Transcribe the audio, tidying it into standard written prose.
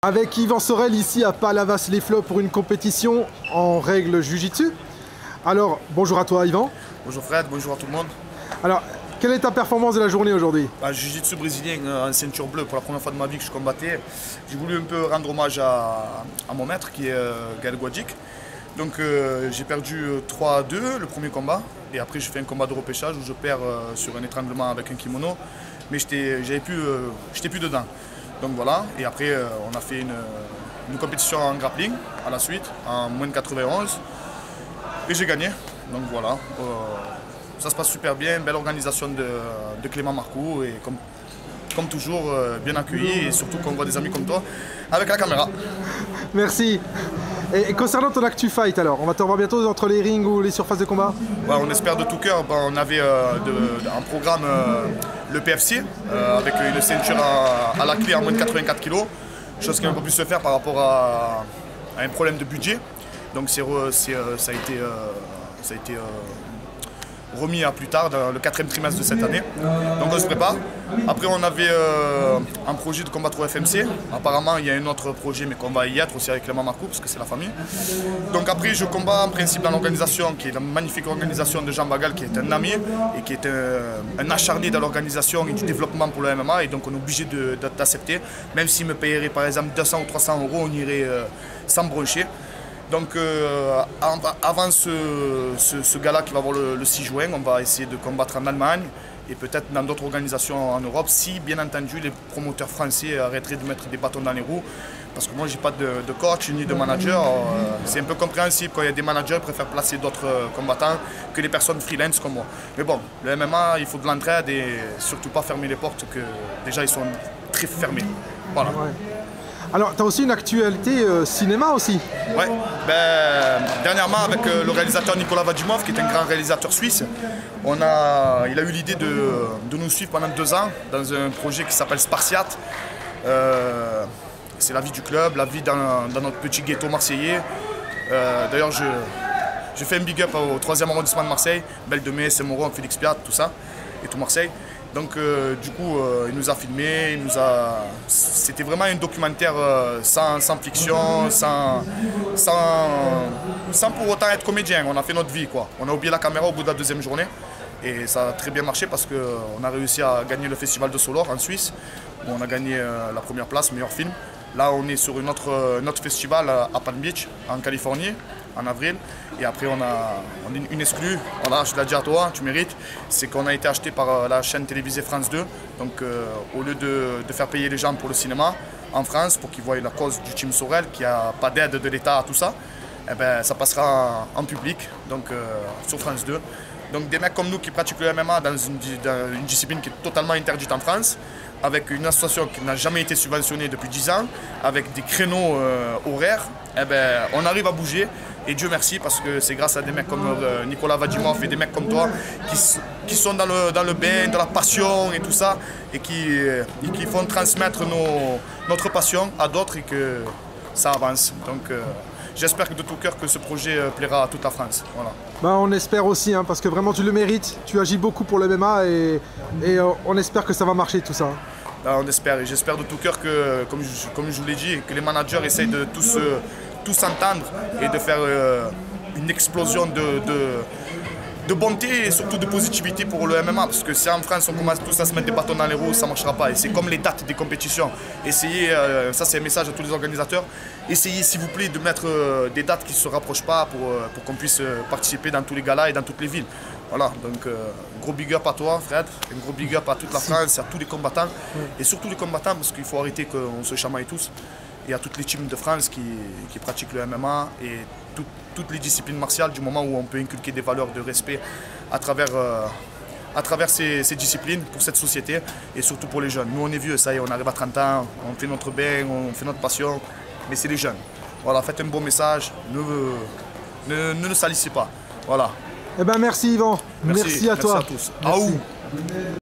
Avec Yvan Sorel ici à Palavas-les-Flots pour une compétition en règle Jiu-Jitsu. Alors, bonjour à toi Yvan. Bonjour Fred, bonjour à tout le monde. Alors, quelle est ta performance de la journée aujourd'hui? Jiu-Jitsu brésilien en ceinture bleue, pour la première fois de ma vie que je combattais. J'ai voulu un peu rendre hommage à mon maître qui est Gaël Gwadjic. Donc j'ai perdu 3-2 le premier combat. Et après j'ai fait un combat de repêchage où je perds sur un étranglement avec un kimono. Mais j'étais plus dedans. Donc voilà, et après on a fait une compétition en grappling à la suite, en moins de 91. Et j'ai gagné. Donc voilà, ça se passe super bien, belle organisation de Clément Marcoux. Et comme toujours, bien accueilli et surtout qu'on voit des amis comme toi avec la caméra. Merci. Et concernant ton Actu Fight alors, on va te revoir bientôt entre les rings ou les surfaces de combat? On espère de tout cœur. On avait en programme le PFC avec une ceinture à la clé en moins de 84 kg, chose qui a un peu pu se faire par rapport à un problème de budget. Donc ça a été remis à plus tard, dans le 4e trimestre de cette année. Donc on se prépare. Après on avait un projet de combattre au FMC. Apparemment il y a un autre projet mais qu'on va y être aussi avec Clément Marcoux parce que c'est la famille. Donc après je combats en principe dans l'organisation qui est la magnifique organisation de Jean Bagal qui est un ami et qui est un acharné dans l'organisation et du développement pour le MMA et donc on est obligé d'accepter. Même s'il me payerait par exemple 200 ou 300 €, on irait sans broncher. Donc avant ce gala qui va avoir le 6 juin, on va essayer de combattre en Allemagne et peut-être dans d'autres organisations en Europe si bien entendu les promoteurs français arrêteraient de mettre des bâtons dans les roues. Parce que moi j'ai pas de coach ni de manager, c'est un peu compréhensible quand il y a des managers qui préfèrent placer d'autres combattants que les personnes freelance comme moi. Mais bon, le MMA il faut de l'entraide et surtout pas fermer les portes que déjà ils sont très fermés. Voilà. Ouais. Alors, tu as aussi une actualité cinéma aussi. Ouais, dernièrement avec le réalisateur Nicolas Vadimov, qui est un grand réalisateur suisse, il a eu l'idée de nous suivre pendant 2 ans dans un projet qui s'appelle Spartiate. C'est la vie du club, la vie dans notre petit ghetto marseillais. D'ailleurs, je fais un big up au 3e arrondissement de Marseille, Belle de Mai, Saint-Mauron, Félix Piat, tout ça, et tout Marseille. Donc du coup, il nous a filmé, c'était vraiment un documentaire sans fiction, sans pour autant être comédien. On a fait notre vie, quoi. On a oublié la caméra au bout de la 2e journée. Et ça a très bien marché parce qu'on a réussi à gagner le festival de Solor en Suisse, où on a gagné la 1re place, meilleur film. Là, on est sur un autre festival à Palm Beach, en Californie, en avril. Et après, on a une exclue. Voilà, je l'ai dit à toi, tu mérites. C'est qu'on a été acheté par la chaîne télévisée France 2. Donc, au lieu de faire payer les gens pour le cinéma en France, pour qu'ils voient la cause du team Sorel, qui n'a pas d'aide de l'État à tout ça, eh ben, ça passera en public, donc sur France 2. Donc des mecs comme nous qui pratiquent le MMA dans une discipline qui est totalement interdite en France, avec une association qui n'a jamais été subventionnée depuis 10 ans, avec des créneaux horaires, eh ben, on arrive à bouger. Et Dieu merci parce que c'est grâce à des mecs comme Nicolas Vadimov et des mecs comme toi qui sont dans le bain, dans la passion et tout ça, et qui font transmettre notre passion à d'autres et que ça avance. Donc j'espère de tout cœur que ce projet plaira à toute la France. Voilà. On espère aussi, hein, parce que vraiment tu le mérites, tu agis beaucoup pour le MMA et on espère que ça va marcher tout ça. On espère et j'espère de tout cœur que, comme je vous l'ai dit, que les managers essayent de tous s'entendre et de faire une explosion de bonté et surtout de positivité pour le MMA, parce que si en France on commence tous à se mettre des bâtons dans les roues, ça ne marchera pas. Et c'est comme les dates des compétitions. Essayez, ça c'est un message à tous les organisateurs, essayez s'il vous plaît de mettre des dates qui ne se rapprochent pas pour qu'on puisse participer dans tous les galas et dans toutes les villes. Voilà, donc gros big up à toi Fred, un gros big up à toute la France, à tous les combattants, et surtout les combattants parce qu'il faut arrêter qu'on se chamaille tous, et à toutes les teams de France qui pratiquent le MMA et toutes les disciplines martiales du moment où on peut inculquer des valeurs de respect à travers ces disciplines pour cette société et surtout pour les jeunes. Nous on est vieux, ça y est, on arrive à 30 ans, on fait notre bain, on fait notre passion, mais c'est les jeunes. Voilà, faites un beau message, ne salissez pas. Voilà. Eh ben merci Yvan, merci à toi. Merci à tous. Merci.